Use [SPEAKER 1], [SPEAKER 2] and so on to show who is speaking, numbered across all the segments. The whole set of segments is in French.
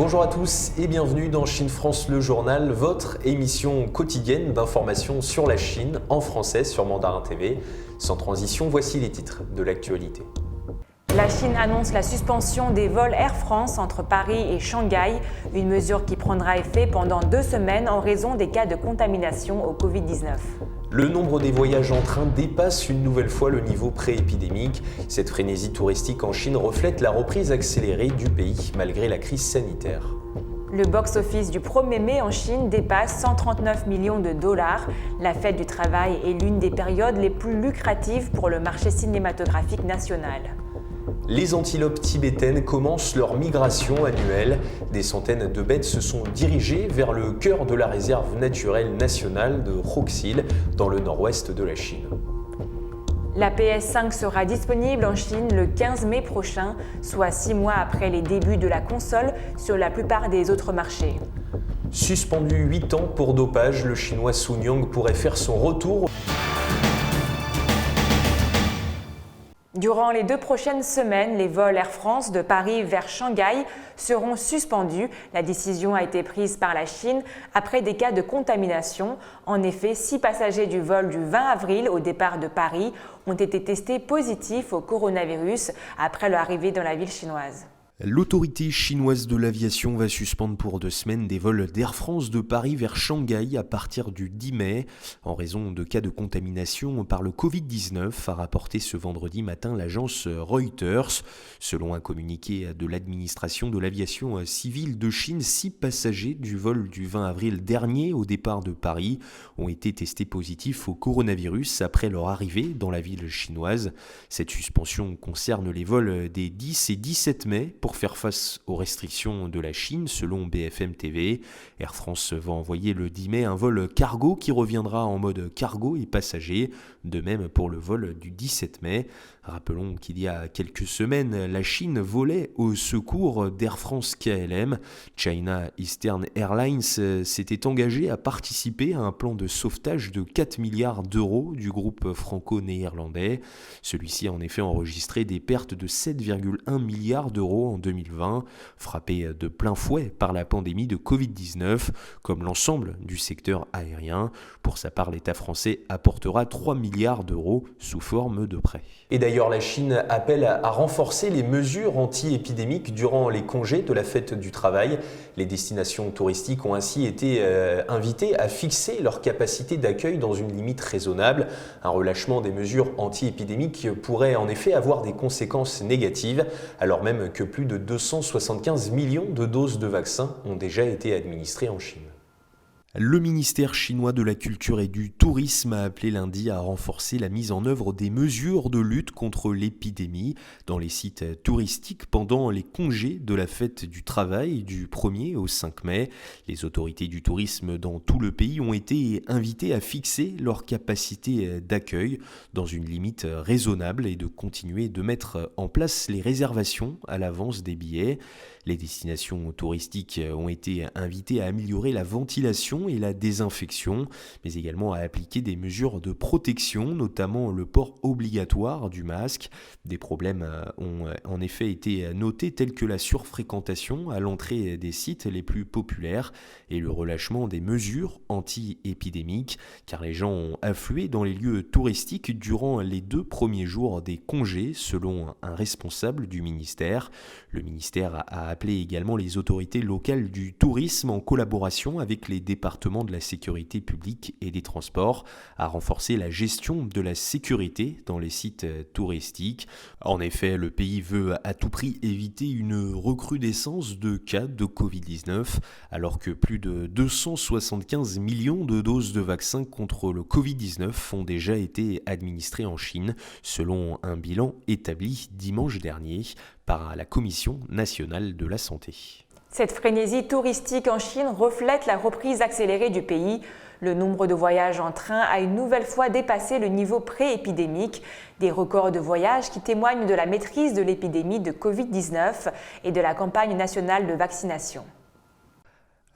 [SPEAKER 1] Bonjour à tous et bienvenue dans Chine France le journal, votre émission quotidienne d'information sur la Chine en français sur Mandarin TV. Sans transition, voici les titres de l'actualité.
[SPEAKER 2] La Chine annonce la suspension des vols Air France entre Paris et Shanghai, une mesure qui prendra effet pendant 2 semaines en raison des cas de contamination au Covid-19.
[SPEAKER 1] Le nombre des voyages en train dépasse une nouvelle fois le niveau pré-épidémique. Cette frénésie touristique en Chine reflète la reprise accélérée du pays malgré la crise sanitaire.
[SPEAKER 2] Le box-office du 1er mai en Chine dépasse 139 millions de dollars. La fête du travail est l'une des périodes les plus lucratives pour le marché cinématographique national.
[SPEAKER 1] Les antilopes tibétaines commencent leur migration annuelle. Des centaines de bêtes se sont dirigées vers le cœur de la réserve naturelle nationale de Hoxil, dans le nord-ouest de la Chine.
[SPEAKER 2] La PS5 sera disponible en Chine le 15 mai prochain, soit 6 mois après les débuts de la console sur la plupart des autres marchés.
[SPEAKER 1] Suspendu 8 ans pour dopage, le chinois Sun Yang pourrait faire son retour.
[SPEAKER 2] Durant les 2 prochaines semaines, les vols Air France de Paris vers Shanghai seront suspendus. La décision a été prise par la Chine après des cas de contamination. En effet, 6 passagers du vol du 20 avril au départ de Paris ont été testés positifs au coronavirus après leur arrivée dans la ville chinoise.
[SPEAKER 3] L'autorité chinoise de l'aviation va suspendre pour 2 semaines des vols d'Air France de Paris vers Shanghai à partir du 10 mai, en raison de cas de contamination par le Covid-19, a rapporté ce vendredi matin l'agence Reuters. Selon un communiqué de l'administration de l'aviation civile de Chine, 6 passagers du vol du 20 avril dernier au départ de Paris ont été testés positifs au coronavirus après leur arrivée dans la ville chinoise. Cette suspension concerne les vols des 10 et 17 mai, pour faire face aux restrictions de la Chine, selon BFM TV. Air France va envoyer le 10 mai un vol cargo qui reviendra en mode cargo et passagers, de même pour le vol du 17 mai. Rappelons qu'il y a quelques semaines, la Chine volait au secours d'Air France KLM. China Eastern Airlines s'était engagé à participer à un plan de sauvetage de 4 milliards d'euros du groupe franco-néerlandais. Celui-ci a en effet enregistré des pertes de 7,1 milliards d'euros en 2020, frappé de plein fouet par la pandémie de Covid-19, comme l'ensemble du secteur aérien. Pour sa part, l'État français apportera 3 milliards d'euros sous forme de prêts.
[SPEAKER 1] Et d'ailleurs, la Chine appelle à renforcer les mesures anti-épidémiques durant les congés de la fête du travail. Les destinations touristiques ont ainsi été invitées à fixer leur capacité d'accueil dans une limite raisonnable. Un relâchement des mesures anti-épidémiques pourrait en effet avoir des conséquences négatives, alors même que plus de 275 millions de doses de vaccins ont déjà été administrées en Chine.
[SPEAKER 3] Le ministère chinois de la Culture et du Tourisme a appelé lundi à renforcer la mise en œuvre des mesures de lutte contre l'épidémie dans les sites touristiques pendant les congés de la fête du travail du 1er au 5 mai. Les autorités du tourisme dans tout le pays ont été invitées à fixer leur capacité d'accueil dans une limite raisonnable et de continuer de mettre en place les réservations à l'avance des billets. Les destinations touristiques ont été invitées à améliorer la ventilation et la désinfection, mais également à appliquer des mesures de protection, notamment le port obligatoire du masque. Des problèmes ont en effet été notés tels que la surfréquentation à l'entrée des sites les plus populaires et le relâchement des mesures anti-épidémiques, car les gens ont afflué dans les lieux touristiques durant les 2 premiers jours des congés, selon un responsable du ministère. Le ministère a appelé également les autorités locales du tourisme en collaboration avec les départements de la sécurité publique et des transports à renforcer la gestion de la sécurité dans les sites touristiques. En effet, le pays veut à tout prix éviter une recrudescence de cas de Covid-19 alors que plus de 275 millions de doses de vaccins contre le Covid-19 ont déjà été administrées en Chine, selon un bilan établi dimanche dernier par la Commission nationale de la santé.
[SPEAKER 2] Cette frénésie touristique en Chine reflète la reprise accélérée du pays. Le nombre de voyages en train a une nouvelle fois dépassé le niveau pré-épidémique. Des records de voyages qui témoignent de la maîtrise de l'épidémie de Covid-19 et de la campagne nationale de vaccination.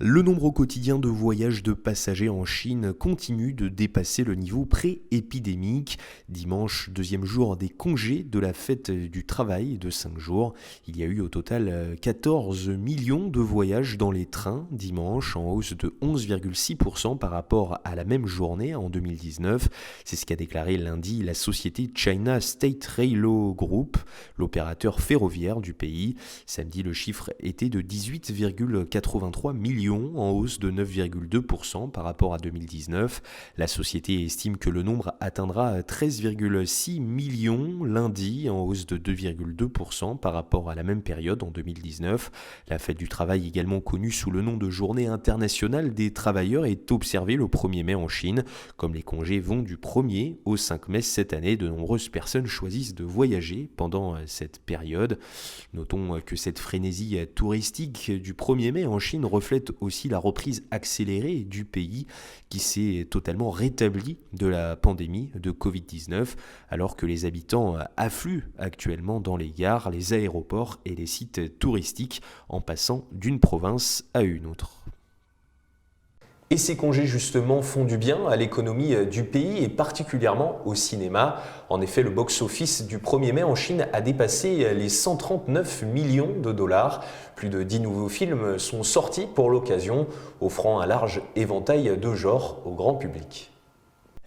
[SPEAKER 3] Le nombre quotidien de voyages de passagers en Chine continue de dépasser le niveau pré-épidémique. Dimanche, deuxième jour des congés de la fête du travail de 5 jours. Il y a eu au total 14 millions de voyages dans les trains dimanche, en hausse de 11,6% par rapport à la même journée en 2019. C'est ce qu'a déclaré lundi la société China State Railway Group, l'opérateur ferroviaire du pays. Samedi, le chiffre était de 18,83 millions, en hausse de 9,2% par rapport à 2019. La société estime que le nombre atteindra 13,6 millions lundi, en hausse de 2,2% par rapport à la même période en 2019. La fête du travail, également connue sous le nom de Journée internationale des travailleurs, est observée le 1er mai en Chine. Comme les congés vont du 1er au 5 mai cette année, de nombreuses personnes choisissent de voyager pendant cette période. Notons que cette frénésie touristique du 1er mai en Chine reflète aussi la reprise accélérée du pays qui s'est totalement rétabli de la pandémie de Covid-19, alors que les habitants affluent actuellement dans les gares, les aéroports et les sites touristiques en passant d'une province à une autre.
[SPEAKER 1] Et ces congés justement font du bien à l'économie du pays et particulièrement au cinéma. En effet, le box-office du 1er mai en Chine a dépassé les 139 millions de dollars. Plus de 10 nouveaux films sont sortis pour l'occasion, offrant un large éventail de genres au grand public.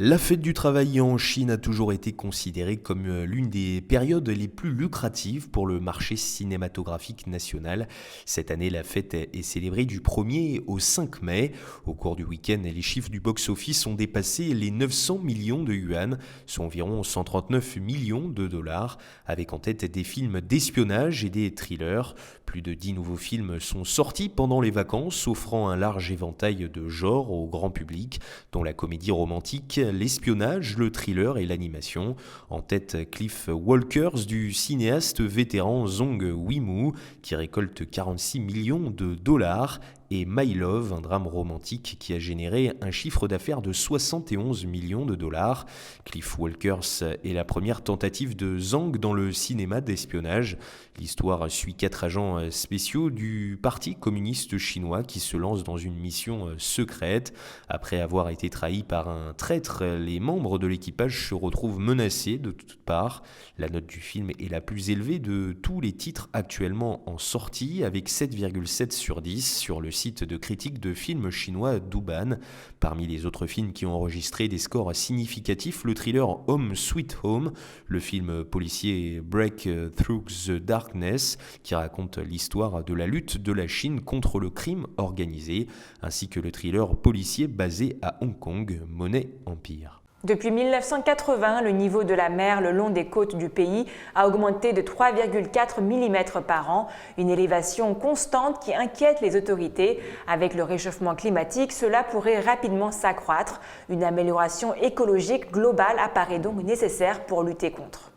[SPEAKER 3] La fête du travail en Chine a toujours été considérée comme l'une des périodes les plus lucratives pour le marché cinématographique national. Cette année, la fête est célébrée du 1er au 5 mai. Au cours du week-end, les chiffres du box-office ont dépassé les 900 millions de yuan, soit environ 139 millions de dollars, avec en tête des films d'espionnage et des thrillers. Plus de 10 nouveaux films sont sortis pendant les vacances, offrant un large éventail de genres au grand public, dont la comédie romantique, l'espionnage, le thriller et l'animation. En tête, Cliff Walkers du cinéaste vétéran Zhong Yimou, qui récolte 46 millions de dollars, et My Love, un drame romantique qui a généré un chiffre d'affaires de 71 millions de dollars. Cliff Walkers est la première tentative de Zhang dans le cinéma d'espionnage. L'histoire suit 4 agents spéciaux du Parti communiste chinois qui se lancent dans une mission secrète. Après avoir été trahis par un traître, les membres de l'équipage se retrouvent menacés de toutes parts. La note du film est la plus élevée de tous les titres actuellement en sortie, avec 7,7 sur 10 sur le site de critique de films chinois Douban. Parmi les autres films qui ont enregistré des scores significatifs, le thriller Home Sweet Home, le film policier Break Through the Darkness, qui raconte l'histoire de la lutte de la Chine contre le crime organisé, ainsi que le thriller policier basé à Hong Kong, Money Empire.
[SPEAKER 2] Depuis 1980, le niveau de la mer le long des côtes du pays a augmenté de 3,4 mm par an, une élévation constante qui inquiète les autorités. Avec le réchauffement climatique, cela pourrait rapidement s'accroître. Une amélioration écologique globale apparaît donc nécessaire pour lutter contre.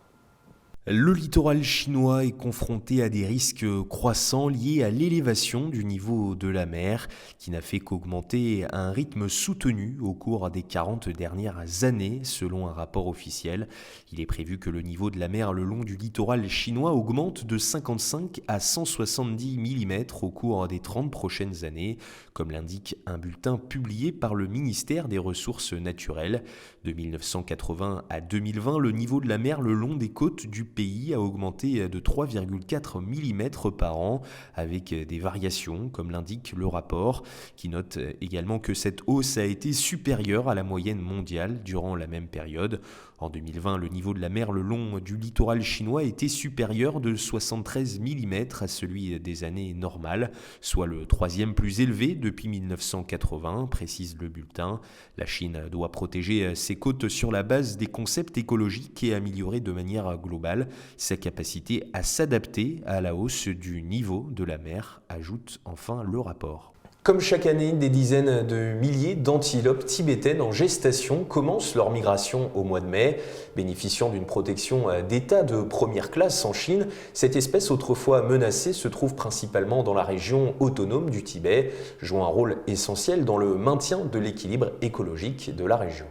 [SPEAKER 3] Le littoral chinois est confronté à des risques croissants liés à l'élévation du niveau de la mer, qui n'a fait qu'augmenter à un rythme soutenu au cours des 40 dernières années, selon un rapport officiel. Il est prévu que le niveau de la mer le long du littoral chinois augmente de 55 à 170 mm au cours des 30 prochaines années, comme l'indique un bulletin publié par le ministère des Ressources naturelles. De 1980 à 2020, le niveau de la mer le long des côtes du pays a augmenté de 3,4 mm par an, avec des variations, comme l'indique le rapport, qui note également que cette hausse a été supérieure à la moyenne mondiale durant la même période. En 2020, le niveau de la mer le long du littoral chinois était supérieur de 73 mm à celui des années normales, soit le troisième plus élevé depuis 1980, précise le bulletin. La Chine doit protéger ses côtes sur la base des concepts écologiques et améliorer de manière globale sa capacité à s'adapter à la hausse du niveau de la mer, ajoute enfin le rapport.
[SPEAKER 1] Comme chaque année, des dizaines de milliers d'antilopes tibétaines en gestation commencent leur migration au mois de mai. Bénéficiant d'une protection d'État de première classe en Chine, cette espèce autrefois menacée se trouve principalement dans la région autonome du Tibet, jouant un rôle essentiel dans le maintien de l'équilibre écologique de la région.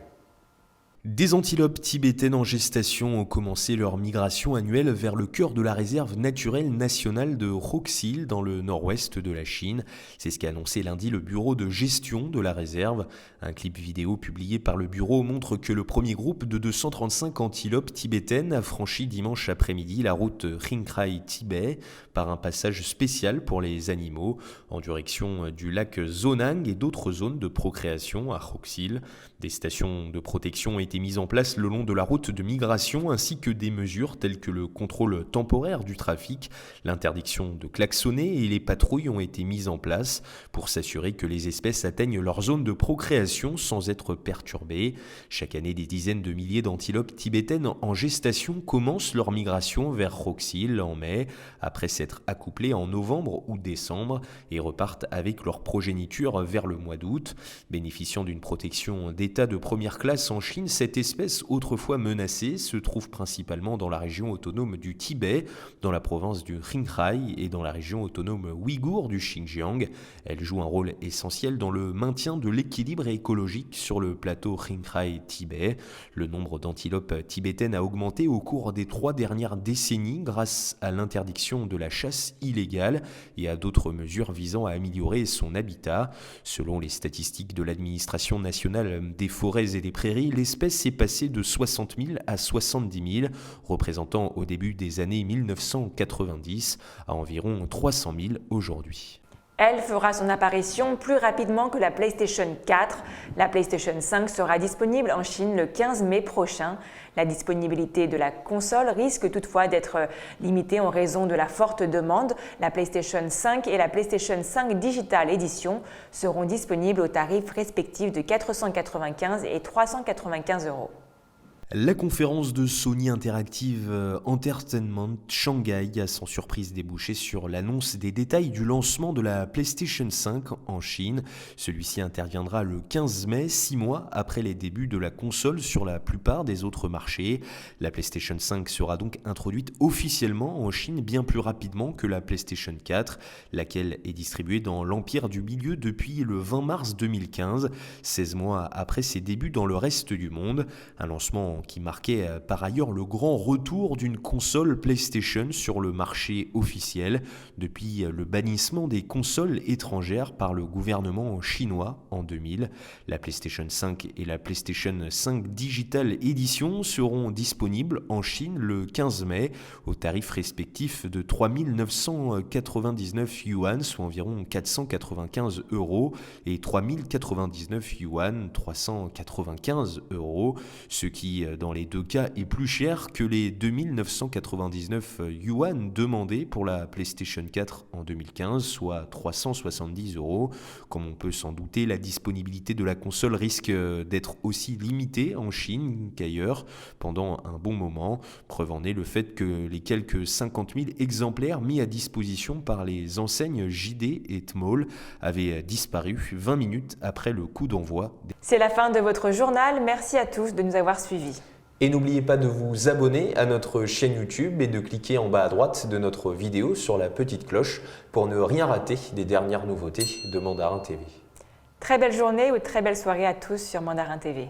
[SPEAKER 3] Des antilopes tibétaines en gestation ont commencé leur migration annuelle vers le cœur de la réserve naturelle nationale de Roxil dans le nord-ouest de la Chine. C'est ce qu'a annoncé lundi le bureau de gestion de la réserve. Un clip vidéo publié par le bureau montre que le premier groupe de 235 antilopes tibétaines a franchi dimanche après-midi la route Ringrai-Tibet par un passage spécial pour les animaux en direction du lac Zonang et d'autres zones de procréation à Roxil. Des stations de protection ont été mises en place le long de la route de migration ainsi que des mesures telles que le contrôle temporaire du trafic, l'interdiction de klaxonner et les patrouilles ont été mises en place pour s'assurer que les espèces atteignent leur zone de procréation sans être perturbées. Chaque année, des dizaines de milliers d'antilopes tibétaines en gestation commencent leur migration vers Roxil en mai, après s'être accouplées en novembre ou décembre et repartent avec leur progéniture vers le mois d'août. Bénéficiant d'une protection d'état de première classe en Chine, cette espèce autrefois menacée se trouve principalement dans la région autonome du Tibet, dans la province du Qinghai et dans la région autonome ouïghour du Xinjiang. Elle joue un rôle essentiel dans le maintien de l'équilibre écologique sur le plateau Qinghai-Tibet. Le nombre d'antilopes tibétaines a augmenté au cours des 3 dernières décennies grâce à l'interdiction de la chasse illégale et à d'autres mesures visant à améliorer son habitat. Selon les statistiques de l'administration nationale des forêts et des prairies, l'espèce est passée de 60 000 à 70 000, représentant au début des années 1990 à environ 300 000 aujourd'hui.
[SPEAKER 2] Elle fera son apparition plus rapidement que la PlayStation 4. La PlayStation 5 sera disponible en Chine le 15 mai prochain. La disponibilité de la console risque toutefois d'être limitée en raison de la forte demande. La PlayStation 5 et la PlayStation 5 Digital Edition seront disponibles aux tarifs respectifs de 495 et 395 €.
[SPEAKER 3] La conférence de Sony Interactive Entertainment Shanghai a sans surprise débouché sur l'annonce des détails du lancement de la PlayStation 5 en Chine. Celui-ci interviendra le 15 mai, 6 mois après les débuts de la console sur la plupart des autres marchés. La PlayStation 5 sera donc introduite officiellement en Chine bien plus rapidement que la PlayStation 4, laquelle est distribuée dans l'Empire du Milieu depuis le 20 mars 2015, 16 mois après ses débuts dans le reste du monde. Un lancement qui marquait par ailleurs le grand retour d'une console PlayStation sur le marché officiel depuis le bannissement des consoles étrangères par le gouvernement chinois en 2000. La PlayStation 5 et la PlayStation 5 Digital Edition seront disponibles en Chine le 15 mai au tarif respectif de 3 999 yuan, soit environ 495 € et 3 099 yuan, 395 €, ce qui dans les deux cas est plus cher que les 2 999 yuan demandés pour la PlayStation 4 en 2015, soit 370 €. Comme on peut s'en douter, la disponibilité de la console risque d'être aussi limitée en Chine qu'ailleurs pendant un bon moment. Preuve en est le fait que les quelques 50 000 exemplaires mis à disposition par les enseignes JD et Tmall avaient disparu 20 minutes après le coup d'envoi.
[SPEAKER 2] C'est la fin de votre journal. Merci à tous de nous avoir suivis.
[SPEAKER 1] Et n'oubliez pas de vous abonner à notre chaîne YouTube et de cliquer en bas à droite de notre vidéo sur la petite cloche pour ne rien rater des dernières nouveautés de Mandarin TV.
[SPEAKER 2] Très belle journée ou très belle soirée à tous sur Mandarin TV.